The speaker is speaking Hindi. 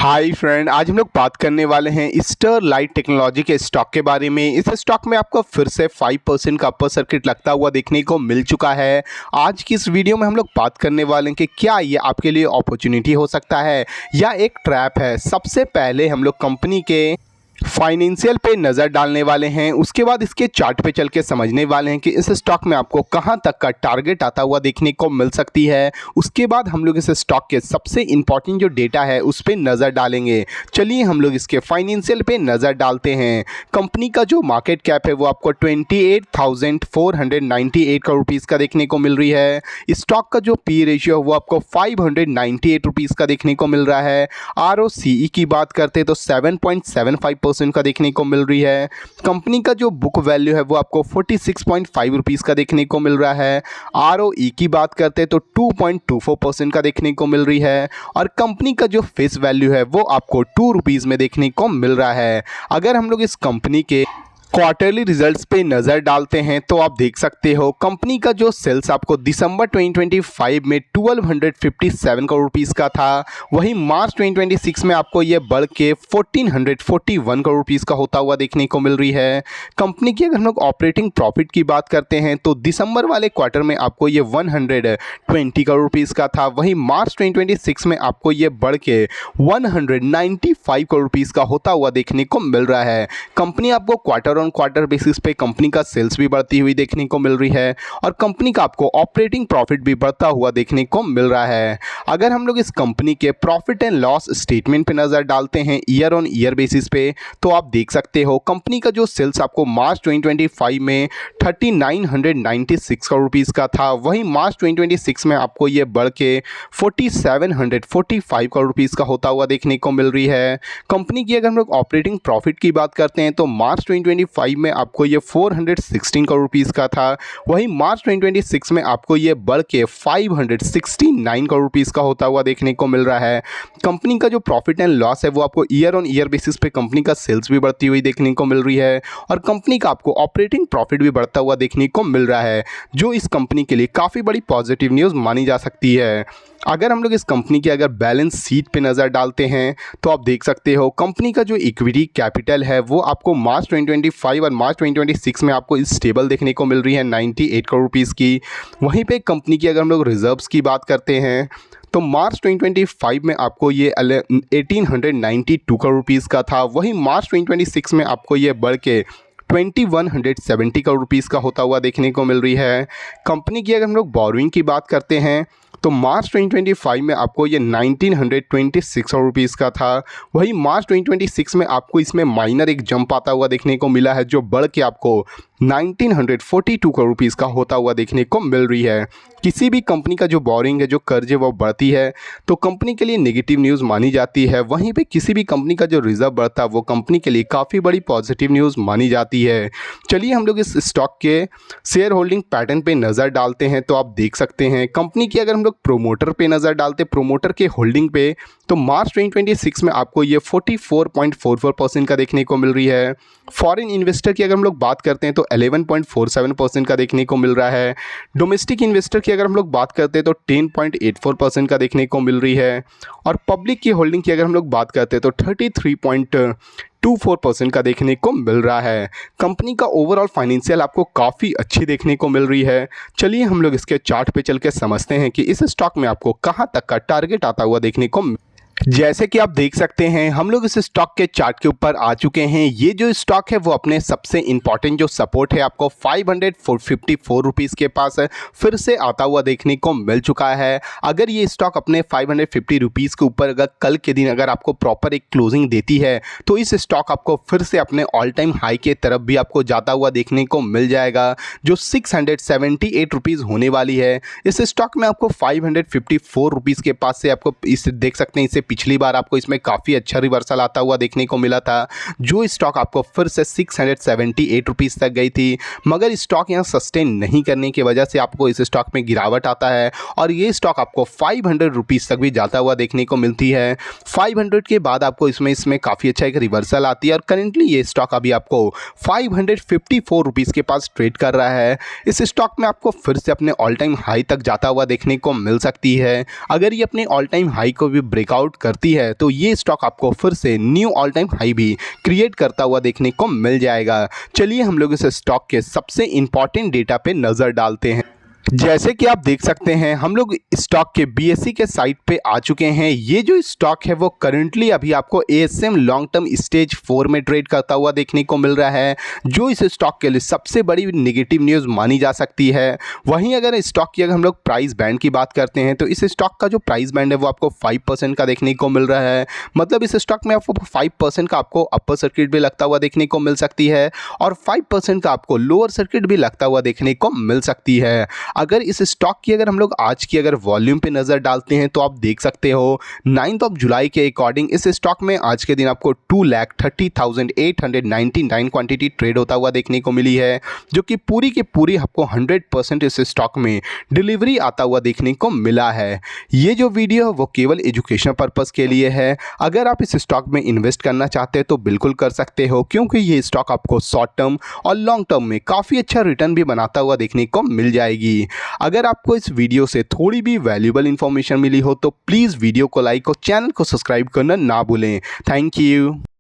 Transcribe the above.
हाय फ्रेंड, आज हम लोग बात करने वाले हैं स्टरलाइट टेक्नोलॉजी के स्टॉक के बारे में। इस स्टॉक में आपको फिर से 5% का अपर सर्किट लगता हुआ देखने को मिल चुका है। आज की इस वीडियो में हम लोग बात करने वाले हैं कि क्या ये आपके लिए अपॉर्चुनिटी हो सकता है या एक ट्रैप है। सबसे पहले हम लोग कंपनी के फाइनेंशियल पे नज़र डालने वाले हैं, उसके बाद इसके चार्ट पे चल के समझने वाले हैं कि इस स्टॉक में आपको कहां तक का टारगेट आता हुआ देखने को मिल सकती है। उसके बाद हम लोग इस स्टॉक के सबसे इंपॉर्टेंट जो डेटा है उस पर नज़र डालेंगे। चलिए हम लोग इसके फाइनेंशियल पे नज़र डालते हैं। कंपनी का जो मार्केट कैप है वो आपको 28,498 करोड़ रुपीज़ का देखने को मिल रही है। स्टॉक का जो पी रेशियो है वो आपको 598 रुपीज़ का देखने को मिल रहा है। ROCE की बात करते हैं तो 7.75% का देखने को मिल रही है। कंपनी का जो बुक वैल्यू है वो आपको 46.5 रुपीज़ का देखने को मिल रहा है। ROE की बात करते हैं तो 2.24% का देखने को मिल रही है। और कंपनी का जो फेस वैल्यू है वो आपको 2 रुपीज़ में देखने को मिल रहा है। अगर हम लोग इस कंपनी के क्वार्टरली रिजल्ट्स पे नज़र डालते हैं तो आप देख सकते हो कंपनी का जो सेल्स आपको दिसंबर 2025 में 1257 करोड़ रुपीज़ का था, वहीं मार्च 2026 में आपको ये बढ़ के 1441 करोड़ रुपीज़ का होता हुआ देखने को मिल रही है। कंपनी की अगर हम लोग ऑपरेटिंग प्रॉफिट की बात करते हैं तो दिसंबर वाले क्वार्टर में आपको ये 120 करोड़ रुपीज़ का था, वहीं मार्च 2026 में आपको ये बढ़ के 195 करोड़ रुपीज़ का होता हुआ देखने को मिल रहा है। कंपनी आपको क्वार्टर ऑन क्वार्टर बेसिस पे कंपनी का सेल्स भी बढ़ती हुई देखने को मिल रही है और कंपनी का आपको ऑपरेटिंग प्रॉफिट भी बढ़ता हुआ देखने को मिल रहा है। अगर हम लोग इस कंपनी के प्रॉफिट एंड लॉस स्टेटमेंट पे नज़र डालते हैं ईयर ऑन ईयर बेसिस पे तो आप देख सकते हो कंपनी का जो सेल्स आपको मार्च 2025 में 3996 करोड़ रुपीज़ का था, वहीं मार्च 2026 में आपको ये बढ़ के 4745 करोड़ रुपीज़ का होता हुआ देखने को मिल रही है। कंपनी की अगर हम लोग ऑपरेटिंग प्रॉफिट की बात करते हैं तो मार्च 2025 में आपको ये 416 करोड़ रुपीज़ का था, वहीं मार्च 2026 में आपको ये बढ़ के 569 करोड़ रुपीज़ का होता हुआ देखने को मिल रहा है। कंपनी का जो प्रॉफिट एंड लॉस है वो आपको ईयर ऑन ईयर बेसिस पे कंपनी का सेल्स भी बढ़ती हुई देखने को मिल रही है और कंपनी का आपको ऑपरेटिंग प्रॉफिट भी बढ़ता हुआ देखने को मिल रहा है, जो इस कंपनी के लिए काफ़ी बड़ी पॉजिटिव न्यूज़ मानी जा सकती है। अगर हम लोग इस कंपनी के अगर बैलेंस शीट पे नज़र डालते हैं तो आप देख सकते हो कंपनी का जो इक्विटी कैपिटल है वो आपको मार्च 2025 और मार्च 2026 में आपको स्टेबल देखने को मिल रही है 98 करोड़ रुपीज़ की। वहीं पे कंपनी की अगर हम लोग रिजर्व्स की बात करते हैं तो मार्च 2025 में आपको ये 1892 करोड़ रुपीज़ का था, वहीं मार्च 2026 में आपको ये बढ़ के 2170 करोड़ रुपीज़ का होता हुआ देखने को मिल रही है। कंपनी की अगर हम लोग बोरोइंग की बात करते हैं तो मार्च 2025 में आपको ये 1926 करोड़ रुपीज़ का था, वहीं मार्च 2026 में आपको इसमें माइनर एक जंप आता हुआ देखने को मिला है जो बढ़ के आपको 1942 करोड़ रुपीज़ का होता हुआ देखने को मिल रही है। किसी भी कंपनी का जो बोरिंग है, जो कर्ज है वो बढ़ती है तो कंपनी के लिए नेगेटिव न्यूज़ मानी जाती है, वहीं पे किसी भी कंपनी का जो रिजर्व बढ़ता है वो कंपनी के लिए काफ़ी बड़ी पॉजिटिव न्यूज़ मानी जाती है। चलिए हम लोग इस स्टॉक के शेयर होल्डिंग पैटर्न पे नज़र डालते हैं तो आप देख सकते हैं कंपनी की अगर हम लोग प्रोमोटर पे नज़र डालते हैं, प्रोमोटर के होल्डिंग पे तो मार्च 2026 में आपको ये 44.44% का देखने को मिल रही है। फॉरेन इन्वेस्टर की अगर हम लोग बात करते हैं तो 11.47% का देखने को मिल रहा है। डोमेस्टिक इन्वेस्टर की अगर हम लोग बात करते हैं तो 10.84% का देखने को मिल रही है और पब्लिक की होल्डिंग की अगर हम लोग बात करते हैं तो 33.24% का देखने को मिल रहा है। कंपनी का ओवरऑल फाइनेंशियल आपको काफ़ी अच्छी देखने को मिल रही है। चलिए हम लोग इसके चार्ट पे चल के समझते हैं कि इस स्टॉक में आपको कहां तक का टारगेट आता हुआ देखने को। जैसे कि आप देख सकते हैं हम लोग इस स्टॉक के चार्ट के ऊपर आ चुके हैं। ये जो स्टॉक है वो अपने सबसे इंपॉर्टेंट जो सपोर्ट है आपको 554 रुपीज़ के पास है फिर से आता हुआ देखने को मिल चुका है। अगर ये स्टॉक अपने 550 रुपीज़ के ऊपर अगर कल के दिन अगर आपको प्रॉपर एक क्लोजिंग देती है तो इस स्टॉक आपको फिर से अपने ऑल टाइम हाई के तरफ भी आपको जाता हुआ देखने को मिल जाएगा, जो 678 रुपीज़ होने वाली है। इस स्टॉक में आपको 554 रुपीज़ के पास से आपको इस देख सकते हैं, इससे पिछली बार आपको इसमें काफ़ी अच्छा रिवर्सल आता हुआ देखने को मिला था, जो स्टॉक आपको फिर से 678 रुपीज़ तक गई थी, मगर स्टॉक यहाँ सस्टेन नहीं करने की वजह से आपको इस स्टॉक में गिरावट आता है और ये स्टॉक आपको 500 रुपीज़ तक भी जाता हुआ देखने को मिलती है। 500 के बाद आपको इसमें काफ़ी अच्छा एक रिवर्सल आती है और करेंटली ये स्टॉक अभी आपको 554 रुपीज़ के पास ट्रेड कर रहा है। इस स्टॉक में आपको फिर से अपने ऑल टाइम हाई तक जाता हुआ देखने को मिल सकती है। अगर ये अपने ऑल टाइम हाई को भी ब्रेकआउट करती है तो ये स्टॉक आपको फिर से न्यू ऑल टाइम हाई भी क्रिएट करता हुआ देखने को मिल जाएगा। चलिए हम लोग इस स्टॉक के सबसे इंपॉर्टेंट डेटा पे नज़र डालते हैं। जैसे कि आप देख सकते हैं हम लोग स्टॉक के बीएसई के साइट पे आ चुके हैं। ये जो स्टॉक है वो करंटली अभी आपको एएसएम लॉन्ग टर्म स्टेज 4 में ट्रेड करता हुआ देखने को मिल रहा है, जो इस स्टॉक के लिए सबसे बड़ी नेगेटिव न्यूज़ मानी जा सकती है। वहीं अगर स्टॉक की अगर हम लोग प्राइस बैंड की बात करते हैं तो इस स्टॉक का जो प्राइस बैंड है वो आपको 5% का देखने को मिल रहा है। मतलब इस स्टॉक में आपको 5% का आपको अपर सर्किट भी लगता हुआ देखने को मिल सकती है और 5% का आपको लोअर सर्किट भी लगता हुआ देखने को मिल सकती है। अगर इस स्टॉक की अगर हम लोग आज की अगर वॉल्यूम पे नज़र डालते हैं तो आप देख सकते हो 9 जुलाई के अकॉर्डिंग इस स्टॉक में आज के दिन आपको 2,30,899 क्वांटिटी ट्रेड होता हुआ देखने को मिली है, जो कि पूरी की पूरी आपको 100% इस स्टॉक में डिलीवरी आता हुआ देखने को मिला है। ये जो वीडियो है वो केवल एजुकेशन पर्पज़ के लिए है। अगर आप इस स्टॉक में इन्वेस्ट करना चाहते हैं तो बिल्कुल कर सकते हो, क्योंकि ये स्टॉक आपको शॉर्ट टर्म और लॉन्ग टर्म में काफ़ी अच्छा रिटर्न भी बनाता हुआ देखने को मिल जाएगी। अगर आपको इस वीडियो से थोड़ी भी वैल्यूएबल इंफॉर्मेशन मिली हो तो प्लीज़ वीडियो को लाइक और चैनल को सब्सक्राइब करना ना भूलें। Thank you.